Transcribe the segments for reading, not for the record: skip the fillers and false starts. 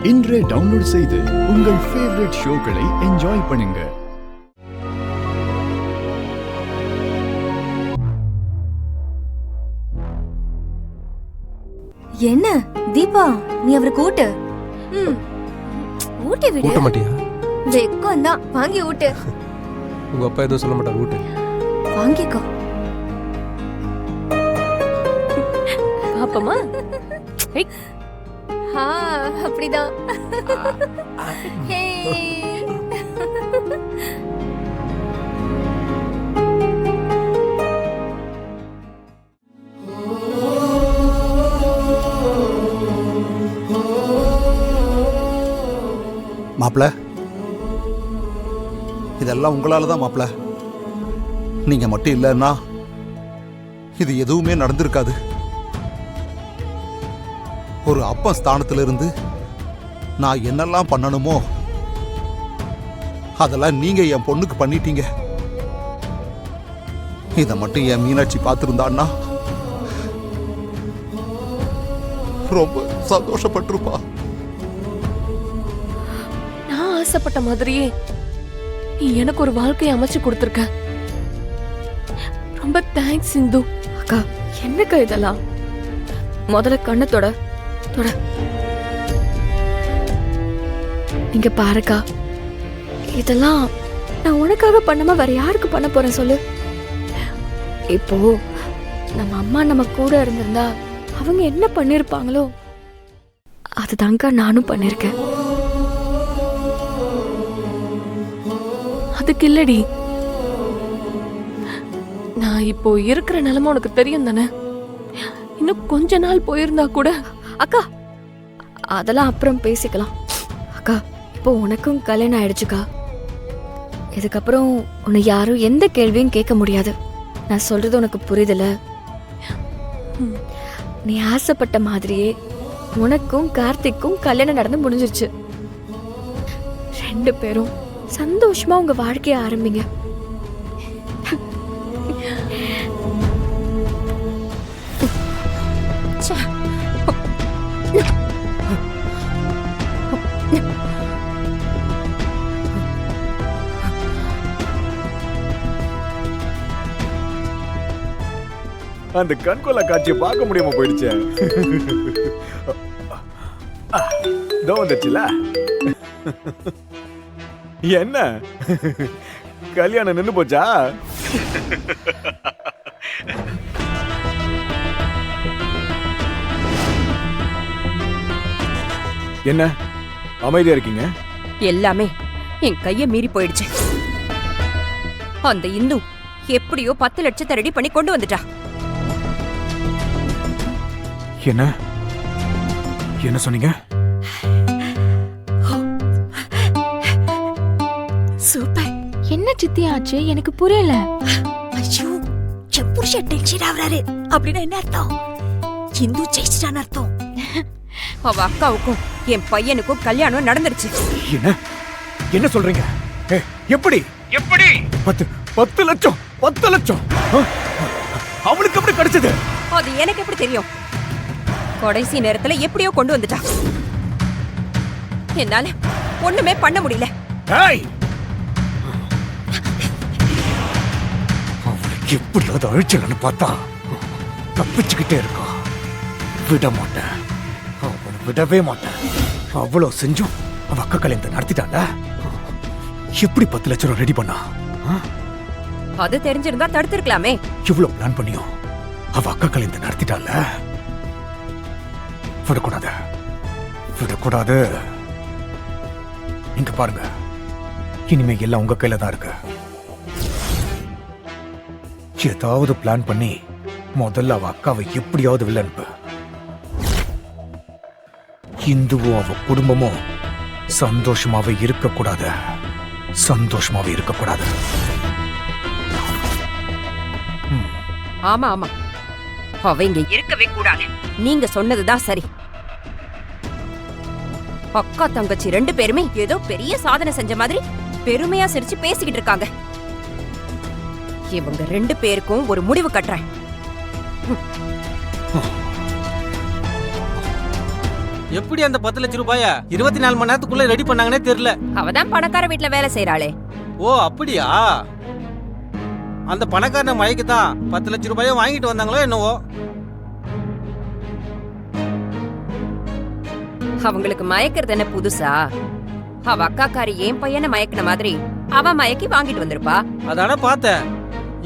இன்றே டவுன்லோட் செய்து உங்கள் ஃபேவரட் ஷோக்களை என்ஜாய் பண்ணுங்க. என்ன தீபா, நீ அவரை கூட்டு. ஊட்டி விடு. ஊட்ட மாட்டியா? வெக்கம் தான், வாங்கி ஊட்டு. உங்க அப்பா எதுவும் சொல்ல மாட்டார், ஊட்டு. வாங்கிக்கோ. பாப்பமா? அப்படிதான். மாப்பிள்ள, இதெல்லாம் உங்களால தான் மாப்பிள்ள. நீங்க மட்டும் இல்லைன்னா இது எதுவுமே நடந்திருக்காது. ஒரு அப்பன் ஸ்தானத்திலிருந்து நான் என்னெல்லாம் பண்ணணுமோ அதெல்லாம் நீங்க என் பொண்ணுக்கு பண்ணிட்டீங்க. இதை மட்டும் என் மீனாட்சி பார்த்திருந்தான்னா ரொம்ப சந்தோஷப்பட்டிருப்பா. நான் ஆசைப்பட்ட மாதிரியே நீ எனக்கு ஒரு வாழ்க்கையை அமைச்சு கொடுத்துருக்க. ரொம்ப தேங்க்ஸ் சிந்து. அக்கா, என்னக்கா இதெல்லாம்? முதல்ல கண்ணு தொட. இங்க பாருக்கா, இதெல்லாம் நான் உனக்காக பண்ணாம வேற யாருக்கு பண்ண போறேன் சொல்லு? இப்போ நம்ம அம்மா நம்ம கூட இருந்திருந்தா அவங்க என்ன பண்ணிருப்பாங்களோ அதுதான்க்கா நானும் பண்ணிருக்கேன். அதுக்கு இல்லடி, நான் இப்போ இருக்கிற நிலைமை உனக்கு தெரியும் தானே? இன்னும் கொஞ்ச நாள் போயிருந்தா கூட. அக்கா, அதெல்லாம் அப்புறம் பேசிக்கலாம். அக்கா, இப்போ உனக்கும் கல்யாணம் ஆயிடுச்சுக்கா. இதுக்கப்புறம் உன்னை யாரும் எந்த கேள்வியும் கேட்க முடியாது. நான் சொல்றது உனக்கு புரியுதுல? நீ ஆசைப்பட்ட மாதிரியே உனக்கும் கார்த்திக்கும் கல்யாணம் நடந்து முடிஞ்சிருச்சு. 2 பேரும் சந்தோஷமா உங்க வாழ்க்கைய ஆரம்பிங்க. அந்த கண்கொள்ளா காட்சியை பார்க்க முடியாம போயிடுச்சு. வந்துச்சுல. என்ன கல்யாணம் நின்னு போச்சா? என்ன அமைதியா இருக்கீங்க? எல்லாமே என் கைய மீறி போயிடுச்சு. அந்த இந்து எப்படியோ 10 லட்சத்தை ரெடி பண்ணி கொண்டு வந்துட்டா. என்ன என்ன சொன்னீங்க? சூப்பர். என்ன சித்தி ஆச்சு? எனக்கு புரியல. ஐயோ, என் புருஷன் டென்ஷன் ஆவறாரு. அப்படின்னா என்ன அர்த்தம்? இந்து ஜெயிச்சிட்டான்னு அர்த்தம். அவ அக்காவுக்கும் என் பையனுக்கும் கல்யாணம் நடந்துருச்சு. என்ன என்ன சொல்றீங்க? எப்படி எப்படி 10 லட்சம் 10 லட்சம் அவளுக்கு எப்படி கிடைச்சது? அது எனக்கு எப்படி தெரியும்? கடைசி நேரத்துல எப்படியோ கொண்டு வந்துட்டா. என்னால ஒண்ணுமே பண்ண முடியல. அவளுக்கு எப்படியாவது அழிச்சலன்னு பார்த்தா தப்பிச்சுக்கிட்டே இருக்கா. விட மாட்டேன், அவனை விடவே மாட்டேன். அவ்வளவு செஞ்சும் அவ அக்கா கல்யாணத்தை நடத்திட்டால. எப்படி 10 லட்சம் ரூபாய் ரெடி பண்ணா? அது தெரிஞ்சிருந்தா தடுத்திருக்கலாமே. இவ்வளவு பிளான் பண்ணியும் அவ அக்கா கல்யாணத்தை நடத்திட்டால. விடக்கூடாது, விடக்கூடாது. இங்க பாருங்க, இனிமே எல்லாம் உங்க கையில தான் இருக்கு. ஏதாவது பிளான் பண்ணி முதல்ல அவ அக்காவை எப்படியாவது வெளில அனுப்பு. இந்துவும் அவ குடும்பமும் சந்தோஷமாவே இருக்கக்கூடாது, சந்தோஷமாவே இருக்கக்கூடாது. ஆமா ஆமா, அவ இங்க இருக்கவே கூடாது. நீங்க சொன்னதுதான் சரி. அக்கா தங்கச்சி 2 பேருமே ஏதோ பெரிய சாதனை செஞ்ச மாதிரி பெருமையா சிரிச்சு பேசிக்கிட்டு இருக்காங்க. இவங்க 2 பேருக்கும் ஒரு முடிவு கட்டுறேன். எப்படி அந்த 10 லட்சம் ரூபாய 24 மணி நேரத்துக்குள்ள ரெடி பண்ணாங்கன்னே தெரியல. அவதான் பணக்கார வீட்ல வேலை செய்யறாளே. ஓ அப்படியா? அந்த பணக்காரன மயக்கு தான் 10 லட்சம் ரூபாயை வாங்கிட்டு வந்தாங்களோ என்னவோ. அவங்களுக்கு மயக்கிறது என்ன புதுசா? அவ அக்காக்காரி என் பையனை மயக்கின மாதிரி அவ மயக்கி வாங்கிட்டு வந்திருப்பா. அதான பார்த்தேன்.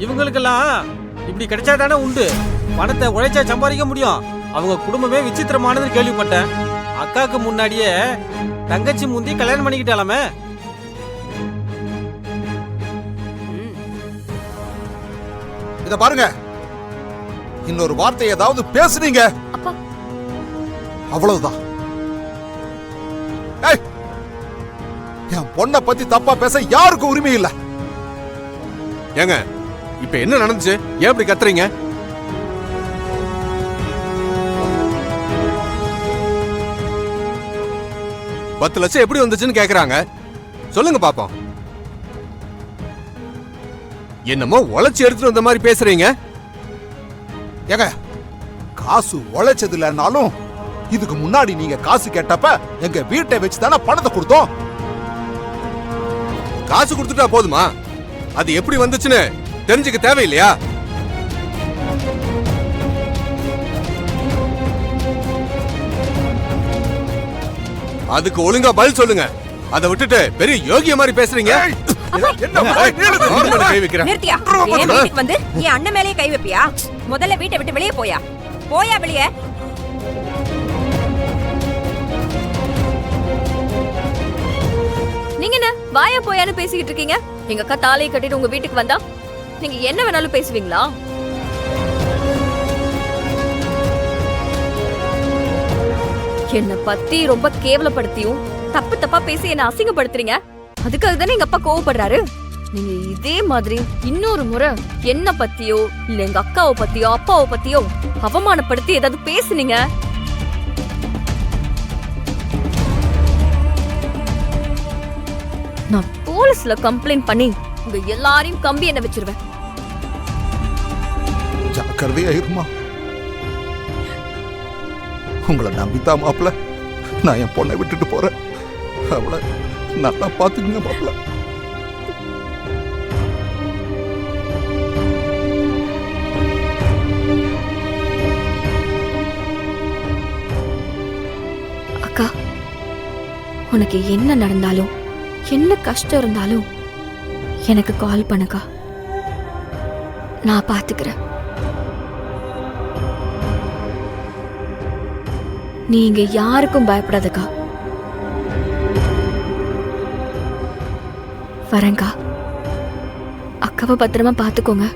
இவங்களுக்கெல்லாம் இப்படி கிடைச்சா தானே உண்டு. பணத்தை உழைச்சா சம்பாதிக்க முடியும். அவங்க குடும்பமே விசித்திரமானதுன்னு கேள்விப்பட்டேன். அக்காக்கு முன்னாடியே தங்கச்சி முந்தி கல்யாணம் பண்ணிக்கிட்டாலாமே. இத பாருங்க, இன்னொரு வார்த்தை ஏதாவது பேசுனீங்க அப்பா. அவ்வளவுதான். ஏய், என் பொண்ணை பத்தி தப்பா பேச யாருக்கும் உரிமை இல்ல. ஏங்க இப்ப என்ன நடந்துச்சு? ஏன் இப்படி கத்துறீங்க? பத்து லட்சம் எப்படி வந்துச்சுன்னு கேக்குறாங்க. சொல்லுங்க பாப்போம். என்னமோ உழைச்சி எடுத்துட்டு வந்த மாதிரி பேசுறீங்க. ஏங்க, காசு உழைச்சது இல்லைன்னாலும் இதுக்கு முன்னாடி நீங்க காசு கேட்டப்ப எங்க வீட்டை வச்சு தானே பணத்தை கொடுத்தோம். காசு கொடுத்துட்டா போதுமா? அது எப்படி வந்துச்சுன்னு தெரிஞ்சுக்க தேவையில்லையா? அதுக்கு ஒழுங்கா பதில் சொல்லுங்க. அதை விட்டுட்டு பெரிய யோகிய மாதிரி பேசுறீங்க. நிறுத்தியா? என் வீட்டுக்கு வந்து என் அண்ணன் மேலேயே கை வைப்பியா? முதல்ல வீட்டை விட்டு வெளியே போயா. போயா வெளியே. நீங்க என்ன வாயா போயான்னு பேசிக்கிட்டு இருக்கீங்க? எங்க அக்கா தாலியை கட்டிட்டு உங்க வீட்டுக்கு வந்தா நீங்க என்ன வேணாலும் பேசுவீங்களா? என்ன பத்தி ரொம்ப கேவலப்படுத்தியும் தப்பு தப்பா பேசி என்ன அசிங்கப்படுத்துறீங்க. அதுக்காக தானே எங்க அப்பா கோவப்படுறாரு. நீங்க இதே மாதிரி இன்னொரு முறை என்ன பத்தியோ இல்ல எங்க அக்காவை பத்தியோ அப்பாவை பத்தியோ அவமானப்படுத்தி ஏதாவது பேசுனீங்க, நான் போலீஸ்ல கம்ப்ளைண்ட் பண்ணி உங்க எல்லாரையும் கம்பி என்ன வச்சிருவேன். ஜாக்கிரதையா இருமா. உங்களை நம்பித்தான் மாப்பிள்ள நான் என் பொண்ணை விட்டுட்டு போறேன். அவளை நல்லா பாத்துக்கங்க மாப்பிள்ள. அக்கா, உனக்கு என்ன நடந்தாலும் என்ன கஷ்டம் இருந்தாலும் எனக்கு கால் பண்ணுக்கா. நான் பாத்துக்கிறேன். நீங்க யாருக்கும் பயப்படாதக்கா. வரேங்கா. அக்காவை பத்திரமா பாத்துக்கோங்க.